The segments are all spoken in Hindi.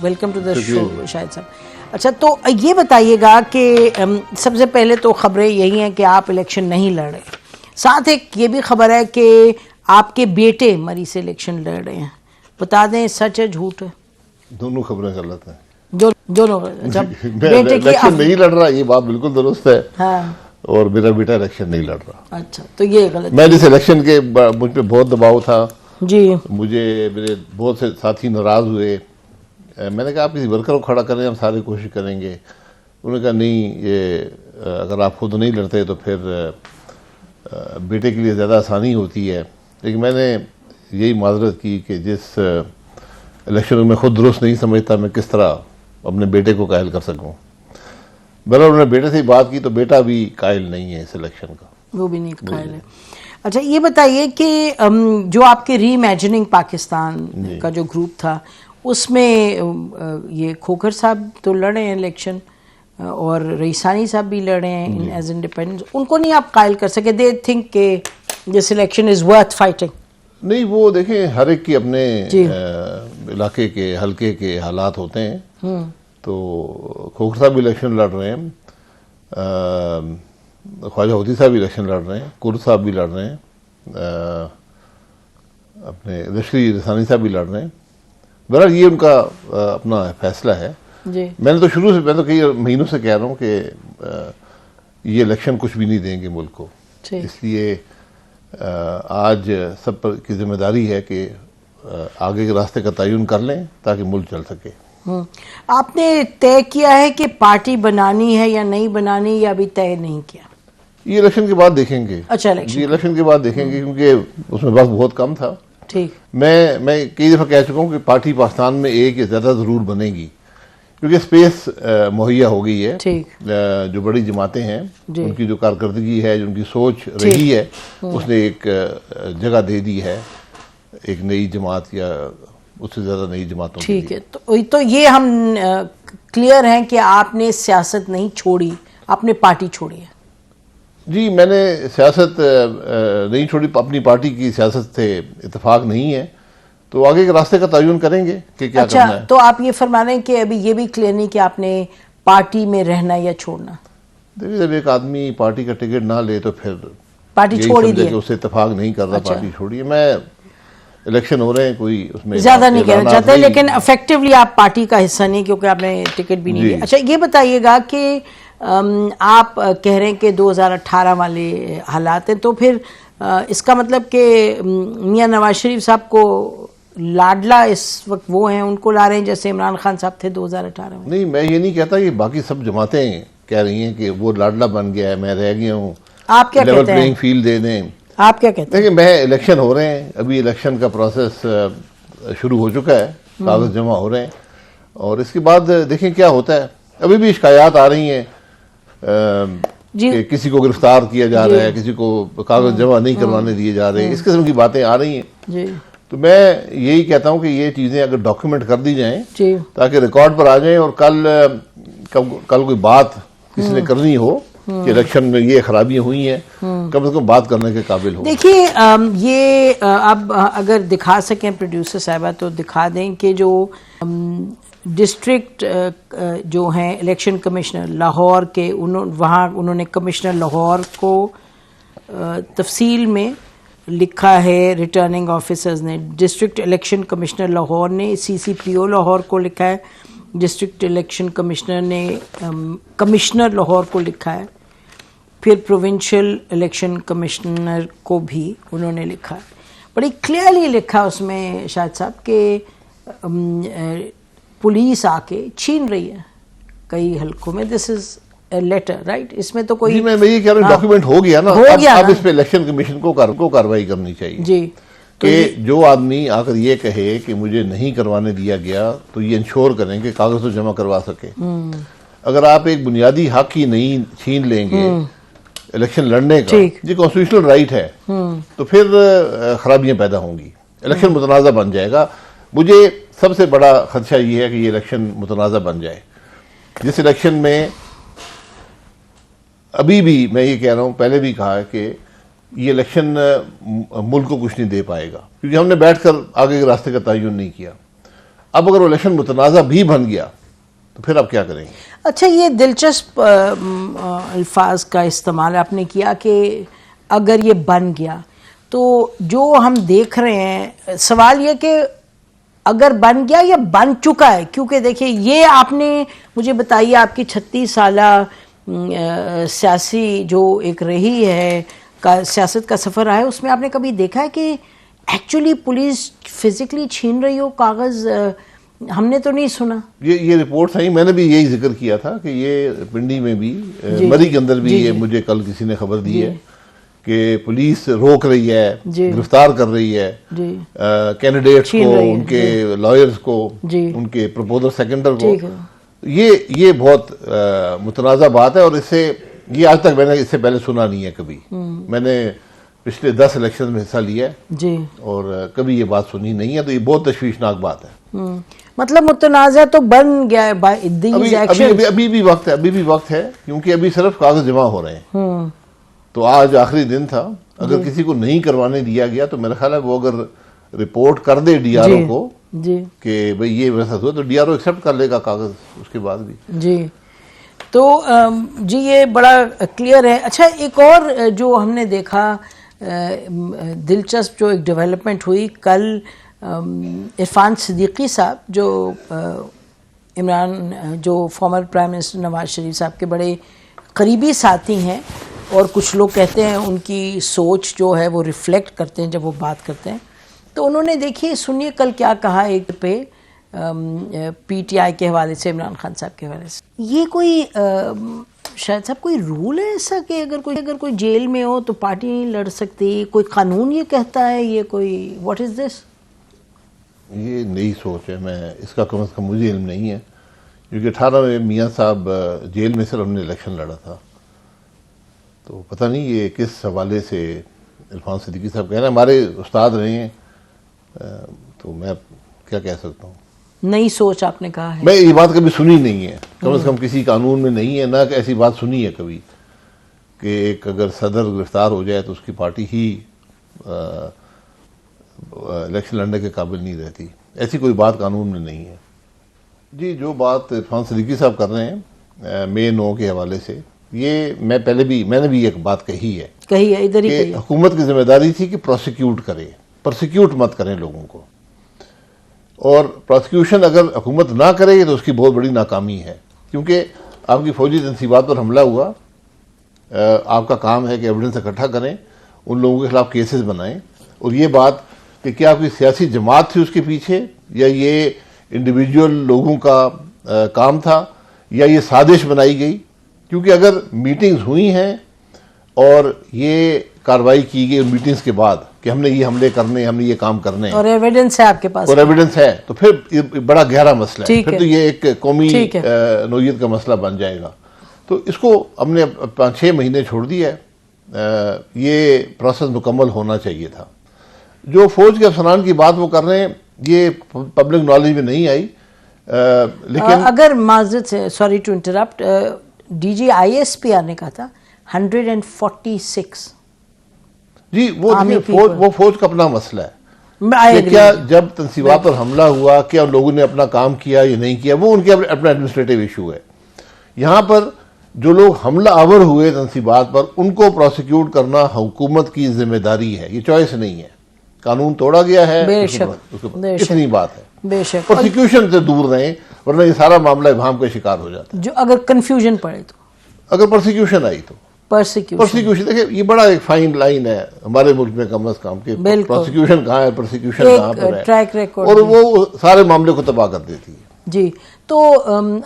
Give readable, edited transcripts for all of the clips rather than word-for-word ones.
Welcome to the show Shahid साहब। अच्छा, तो ये बताइएगा कि सबसे पहले तो खबरें यही हैं कि आप इलेक्शन नहीं लड़ रहे, साथ एक ये भी खबर है कि आपके बेटे मरी से इलेक्शन लड़ रहे हैं। बता दें सच है झूठ है? दोनों खबरें गलत हैं। दोनों जब बेटे की इलेक्शन नहीं लड़ रहा, ये बात बिल्कुल दुरुस्त है। हाँ। और मेरा बेटा इलेक्शन नहीं लड़ रहा। अच्छा, तो ये गलत। मैं जिस इलेक्शन के मुझ पे बहुत दबाव था जी, मुझे मेरे बहुत से साथी नाराज हुए। मैंने कहा आप किसी वर्कर को खड़ा करें, हम सारी कोशिश करेंगे। उन्होंने कहा नहीं, ये अगर आप खुद नहीं लड़ते तो फिर बेटे के लिए ज़्यादा आसानी होती है। लेकिन मैंने यही माजरत की कि जिस इलेक्शन में खुद दुरुस्त नहीं समझता, मैं किस तरह अपने बेटे को कायल कर सकूं। बहरहाल उन्होंने बेटे से बात की तो बेटा भी कायल नहीं है इस इलेक्शन का, वो भी नहीं कायल है। अच्छा, ये बताइए कि जो आपके रीइमेजिनिंग पाकिस्तान का जो ग्रुप था उसमें ये खोखर साहब तो लड़े हैं इलेक्शन और रईसानी साहब भी लड़े हैं एज इंडिपेंडेंट। उनको नहीं आप कायल कर सके? दे थिंक के this election is worth fighting? नहीं, वो देखें हर एक की अपने इलाके के हल्के के हालात होते हैं। तो खोखर साहब भी इलेक्शन लड़ रहे हैं, ख्वाजा होती साहब भी इलेक्शन लड़ रहे हैं, कुर साहब भी लड़ रहे हैं, अपने लश्करी रसानी साहब भी लड़ रहे हैं। बहरहाल ये उनका अपना फैसला है जी। मैं तो कई महीनों से कह रहा हूँ कि ये इलेक्शन कुछ भी नहीं देंगे मुल्क को। इसलिए आज सब पर की जिम्मेदारी है कि आगे के रास्ते का तयन कर लें ताकि मुल्क चल सके। आपने तय किया है कि पार्टी बनानी है या नहीं बनानी, या अभी तय नहीं किया? ये इलेक्शन के बाद देखेंगे। अच्छा, इलेक्शन के बाद देखेंगे क्योंकि उसमें वक्त बहुत कम था। ठीक। मैं कई दफ़ा कह चुका हूँ कि पार्टी पाकिस्तान में एक या ज़्यादा ज़रूर बनेगी क्योंकि स्पेस मुहैया हो गई है। ठीक। जो बड़ी जमातें हैं उनकी जो कारकर्दगी है, जो उनकी सोच रही है, उसने एक जगह दे दी है एक नई जमात या उससे ज़्यादा नई जमातों। ठीक है, तो ये हम क्लियर हैं कि आपने सियासत नहीं छोड़ी, आपने पार्टी छोड़ी है? जी, मैंने सियासत नहीं छोड़ी, अपनी पार्टी की सियासत से इत्तेफाक नहीं है, तो आगे के रास्ते का तयन करेंगे कि क्या करना है। तो आप ये फरमा रहे हैं कि अभी ये भी क्लियर नहीं कि आपने पार्टी में रहना या छोड़ना? देखिए, जब एक आदमी पार्टी का टिकट ना ले तो फिर पार्टी छोड़ ही दी, उससे इत्तेफाक नहीं कर रहा। पार्टी छोड़िए। मैं इलेक्शन हो रहे हैं, कोई उसमें ज्यादा नहीं कहना चाहते, लेकिन इफेक्टिवली आप पार्टी का हिस्सा नहीं क्योंकि आपने टिकट भी नहीं लिया। अच्छा, ये बताइएगा कि आप कह रहे हैं कि 2018 वाले हालात हैं, तो फिर इसका मतलब कि मियां नवाज शरीफ साहब को लाडला इस वक्त वो हैं, उनको ला रहे हैं जैसे इमरान खान साहब थे 2018 में? नहीं, मैं ये नहीं कहता, ये बाकी सब जमातें कह रही हैं कि वो लाडला बन गया है, मैं रह गया हूँ। आप क्या कहते हैं? प्लेइंग फील्ड दे दें। आप क्या कहते हैं? देखिए, मैं इलेक्शन हो रहे हैं, अभी इलेक्शन का प्रोसेस शुरू हो चुका है, कागज जमा हो रहे हैं और इसके बाद देखें क्या होता है। अभी भी शिकायत आ रही हैं कि किसी को गिरफ्तार किया जा रहा है, किसी को कागज जमा नहीं करवाने दिए जा रहे हैं, इस किस्म की बातें आ रही हैं। तो मैं यही कहता हूं कि ये चीजें अगर डॉक्यूमेंट कर दी जाएं ताकि रिकॉर्ड पर आ जाएं और कल कोई बात किसी ने करनी हो कि इलेक्शन में ये खराबियां हुई हैं, कम से कम बात करने के काबिल हो। देखिए, ये अब अगर दिखा सकें प्रोड्यूसर साहबा तो दिखा दें कि जो डिस्ट्रिक्ट जो हैं इलेक्शन कमिश्नर लाहौर के, उन्होंने कमिश्नर लाहौर को तफसील में लिखा है। रिटर्निंग ऑफिसर्स ने, डिस्ट्रिक्ट इलेक्शन कमिश्नर लाहौर ने CCPO लाहौर को लिखा है, डिस्ट्रिक्ट इलेक्शन कमिश्नर ने कमिश्नर लाहौर को लिखा है, फिर प्रोविंशियल इलेक्शन कमिश्नर को भी उन्होंने लिखा है। बड़ी क्लियरली लिखा उसमें शाहिद साहब कि पुलिस आके छीन रही है कई हलकों में। This is letter, right? इसमें तो कोई, मैं ये कह रहा हूँ डॉक्यूमेंट हो गया ना, अब इस पे इलेक्शन कमीशन को कार्रवाई करनी चाहिए जी। कि जो आदमी आकर ये कहे कि मुझे नहीं करवाने दिया गया तो ये इंश्योर करें कि कागज तो जमा करवा सके। अगर आप एक बुनियादी हक ही नहीं छीन लेंगे इलेक्शन लड़ने का, जी कॉन्स्टिट्यूशनल राइट है, तो फिर खराबियां पैदा होंगी, इलेक्शन मुतनाज़ा बन जाएगा। मुझे सबसे बड़ा खदशा ये है कि ये इलेक्शन मुतनाज़ा बन जाए, जिस इलेक्शन में अभी भी मैं ये कह रहा हूँ, पहले भी कहा है कि ये इलेक्शन मुल्क को कुछ नहीं दे पाएगा क्योंकि हमने बैठकर आगे के रास्ते का तयन नहीं किया। अब अगर इलेक्शन मुतनाज़ा भी बन गया तो फिर आप क्या करेंगे? अच्छा, ये दिलचस्प अल्फाज का इस्तेमाल आपने किया कि अगर ये बन गया, तो जो हम देख रहे हैं, सवाल ये कि अगर बन गया या बन चुका है, क्योंकि देखिए ये आपने मुझे बताइए, आपकी 36 साला सियासी जो एक रही है का सियासत का सफ़र रहा है, उसमें आपने कभी देखा है कि एक्चुअली पुलिस फिजिकली छीन रही हो कागज़? हमने तो नहीं सुना। ये रिपोर्ट आई, मैंने भी यही जिक्र किया था कि ये पिंडी में भी, मरी के अंदर भी, ये मुझे कल किसी ने खबर दी है कि पुलिस रोक रही है, गिरफ्तार कर रही है कैंडिडेट्स को, उनके लॉयर्स को, उनके प्रपोजल सेकेंडर को। ये बहुत मुतनाज़ा बात है, और इससे ये आज तक मैंने इससे पहले सुना नहीं है कभी। मैंने पिछले 10 इलेक्शन में हिस्सा लिया है और कभी ये बात सुनी नहीं है, तो ये बहुत तशवीशनाक बात है। मतलब मुतनाज़ा तो बन गया है बाय दीज एक्शंस। अभी भी वक्त है, अभी भी वक्त है, क्योंकि अभी सिर्फ कागज जमा हो रहे हैं। तो आज आखिरी दिन था, अगर किसी को नहीं करवाने दिया गया तो मेरा ख्याल है वो अगर रिपोर्ट कर दे डीआरओ को कि भाई ये वैसा हुआ, तो डीआरओ एक्सेप्ट कर लेगा कागज उसके बाद भी। जी, तो जी ये बड़ा क्लियर है। अच्छा, एक और जो हमने देखा दिलचस्प जो एक डेवलपमेंट हुई कल, इरफान सिद्दीकी साहब जो इमरान, जो former prime minister Nawaz Sharif साहब के बड़े करीबी साथी हैं, और कुछ लोग कहते हैं उनकी सोच जो है वो रिफ्लेक्ट करते हैं जब वो बात करते हैं, तो उन्होंने देखिए सुनिए कल क्या कहा एक पे पीटीआई के हवाले से, इमरान खान साहब के हवाले से। ये कोई शायद साहब कोई रूल है ऐसा कि अगर कोई जेल में हो तो पार्टी नहीं लड़ सकती, कोई कानून ये कहता है, ये कोई व्हाट इज दिस? ये नई सोच है, मैं इसका कम से कम मुझे इल्म नहीं है, क्योंकि 18 में मियाँ साहब जेल में सिर्फ हमने इलेक्शन लड़ा था, तो पता नहीं ये किस हवाले से इरफान सिद्दीकी साहब कह रहे हैं। हमारे उस्ताद रहे हैं, तो मैं क्या कह सकता हूँ। नई सोच आपने कहा है, मैं ये बात कभी सुनी नहीं है, कम से कम किसी कानून में नहीं है, ना ऐसी बात सुनी है कभी कि एक अगर सदर गिरफ्तार हो जाए तो उसकी पार्टी ही इलेक्शन लड़ने के काबिल नहीं रहती, ऐसी कोई बात कानून में नहीं है। जी, जो बात इरफान सिद्दीकी साहब कर रहे हैं May 9 के हवाले से, ये मैंने भी एक बात कही है इधर ही हुकूमत की जिम्मेदारी थी कि प्रोसिक्यूट करे, प्रोसिक्यूट मत करें लोगों को, और प्रोसिक्यूशन अगर हुकूमत ना करे तो उसकी बहुत बड़ी नाकामी है, क्योंकि आपकी फौजी तनसीबात पर हमला हुआ, आपका काम है कि एविडेंस इकट्ठा करें, उन लोगों के खिलाफ केसेस बनाएं, और ये बात कि क्या कोई सियासी जमात थी उसके पीछे, या ये इंडिविजुअल लोगों का काम था, या ये साजिश बनाई गई, क्योंकि अगर मीटिंग्स हुई हैं और ये कार्रवाई की गई मीटिंग्स के बाद कि हमने ये हमले करने, हमने ये काम करने, और एविडेंस है आपके पास, और एविडेंस है, तो फिर ये बड़ा गहरा मसला है, फिर तो ये एक कौमी नौयत का मसला बन जाएगा। तो इसको हमने 5-6 महीने छोड़ दिया है, ये प्रोसेस मुकम्मल होना चाहिए था। जो फौज के अफसरान की बात वो कर रहे हैं, ये पब्लिक नॉलेज में नहीं आई, लेकिन अगर माजरत से, sorry to interrupt, DG ISPR ने कहा था 146। जी, वो फौज का अपना मसला है कि क्या जब तंसीबात पर हमला हुआ क्या लोगों ने अपना काम किया या नहीं किया, वो उनके अपना एडमिनिस्ट्रेटिव इशू है। यहाँ पर जो लोग हमला आवर हुए तंसीबात पर, उनको प्रोसिक्यूट करना हुकूमत की जिम्मेदारी है, ये चॉइस नहीं है, कानून तोड़ा गया है, कितनी बात है, बेशक प्रोसिक्यूशन से दूर रहें, वरना ये सारा मामला इबाहम का शिकार हो जाता है। जो अगर कंफ्यूजन पड़े तो, अगर प्रोसिक्यूशन आई तो प्रोसिक्यूशन, देखिए ये बड़ा एक फाइन लाइन है हमारे मुल्क में कम अज कम के, प्रोसिक्यूशन कहाँ है, प्रोसिक्यूशन कहाँ पर है, ट्रैक रिकॉर्ड, और वो सारे मामले को तबाह कर देती है। जी, तो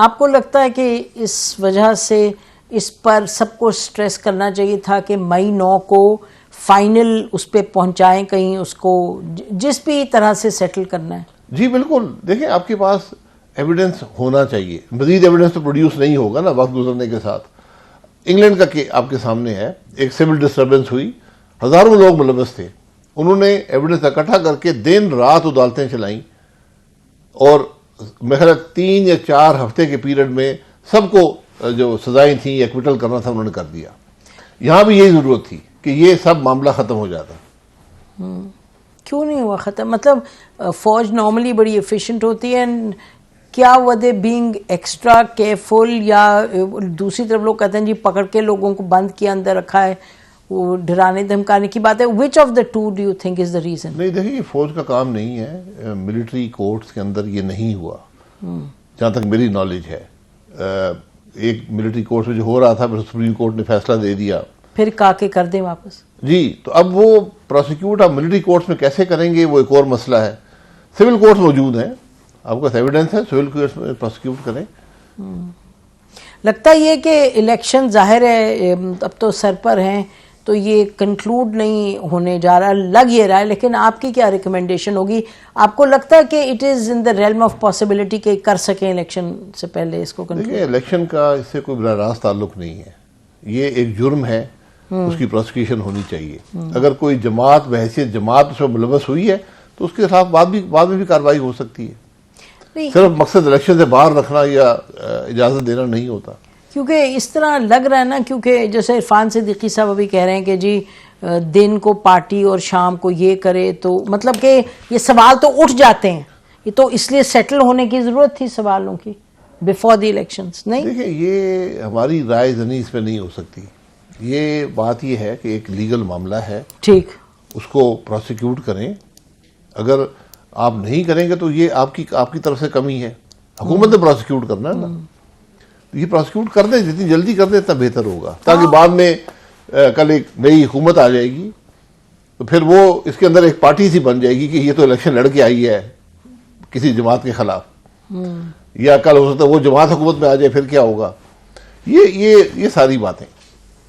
आपको लगता है कि इस वजह से इस पर सबको स्ट्रेस करना चाहिए था कि May 9 को फाइनल उस पर पहुंचाएं, कहीं उसको जिस भी तरह से सेटल करना है? जी बिल्कुल, देखिए आपके पास एविडेंस होना चाहिए, मजीद एविडेंस तो प्रोड्यूस नहीं होगा ना वक्त गुजरने के साथ। इंग्लैंड का आपके सामने है, एक सिविल डिस्टर्बेंस हुई, हजारों लोग मुलव्वस थे, उन्होंने एविडेंस इकट्ठा करके दिन रात अदालतें चलाई, और मेरे ख्याल 3 या 4 हफ्ते के पीरियड में सबको जो सजाएं थी एक्विटल करना था उन्होंने कर दिया। यहाँ भी यही जरूरत थी कि ये सब मामला खत्म हो जाता। क्यों नहीं हुआ ख़त्म? मतलब फौज नॉर्मली बड़ी एफिशिएंट होती है, and क्या वर दे बीइंग एक्स्ट्रा केयरफुल, या दूसरी तरफ लोग कहते हैं जी पकड़ के लोगों को बंद किया, अंदर रखा है, वो डराने धमकाने की बात है. Which of the two do you think is the reason? नहीं, देखिए, ये फौज का काम नहीं है. मिलिट्री कोर्ट्स के अंदर ये नहीं हुआ, जहाँ तक मेरी नॉलेज है. एक मिलिट्री कोर्ट में जो हो रहा था, फिर सुप्रीम कोर्ट ने फैसला दे दिया, फिर काके कर दें वापस. जी. तो अब वो प्रोसिक्यूट आप मिलिट्री कोर्ट्स में कैसे करेंगे, वो एक और मसला है. सिविल कोर्ट्स मौजूद हैं, आपके पास एविडेंस है, सिविल कोर्ट्स में प्रोसिक्यूट करें. लगता ये कि इलेक्शन जाहिर है अब तो सर पर हैं, तो ये कंक्लूड नहीं होने जा रहा, लग ये रहा है. लेकिन आपकी क्या रिकमेंडेशन होगी? आपको लगता है कि it is in the realm of possibility कि कर सकें इलेक्शन से पहले इसको कंक्लूड? देखिए, इलेक्शन का इससे कोई बड़ा रास्त ताल्लुक नहीं है. ये एक जुर्म है, उसकी प्रोसिक्यूशन होनी चाहिए. अगर कोई जमात बहैसियत जमात उसमें मुलवस हुई है तो उसके खिलाफ बाद में भी कार्रवाई हो सकती है. सिर्फ मकसद इलेक्शन से बाहर रखना या इजाज़त देना नहीं होता. क्योंकि इस तरह लग रहा है ना, क्योंकि जैसे इरफान सिद्दीकी साहब अभी कह रहे हैं कि जी दिन को पार्टी और शाम को ये करे, तो मतलब कि ये सवाल तो उठ जाते हैं. ये तो इसलिए सेटल होने की ज़रूरत थी सवालों की बिफोर द इलेक्शंस. नहीं, देखिए, ये हमारी राय जनी इस पर नहीं हो सकती. ये बात ये है कि एक लीगल मामला है, ठीक, उसको प्रोसिक्यूट करें. अगर आप नहीं करेंगे तो ये आपकी तरफ से कमी है. हुकूमत ने प्रोसिक्यूट करना है ना, ये प्रोसिक्यूट कर दें, जितनी जल्दी कर दें इतना बेहतर होगा, ताकि बाद में कल एक नई हुकूमत आ जाएगी तो फिर वो इसके अंदर एक पार्टी सी बन जाएगी कि ये तो इलेक्शन लड़ के आई है किसी जमात के खिलाफ, या कल हो सकता है वो जमात हुकूमत में आ जाए, फिर क्या होगा. ये सारी बातें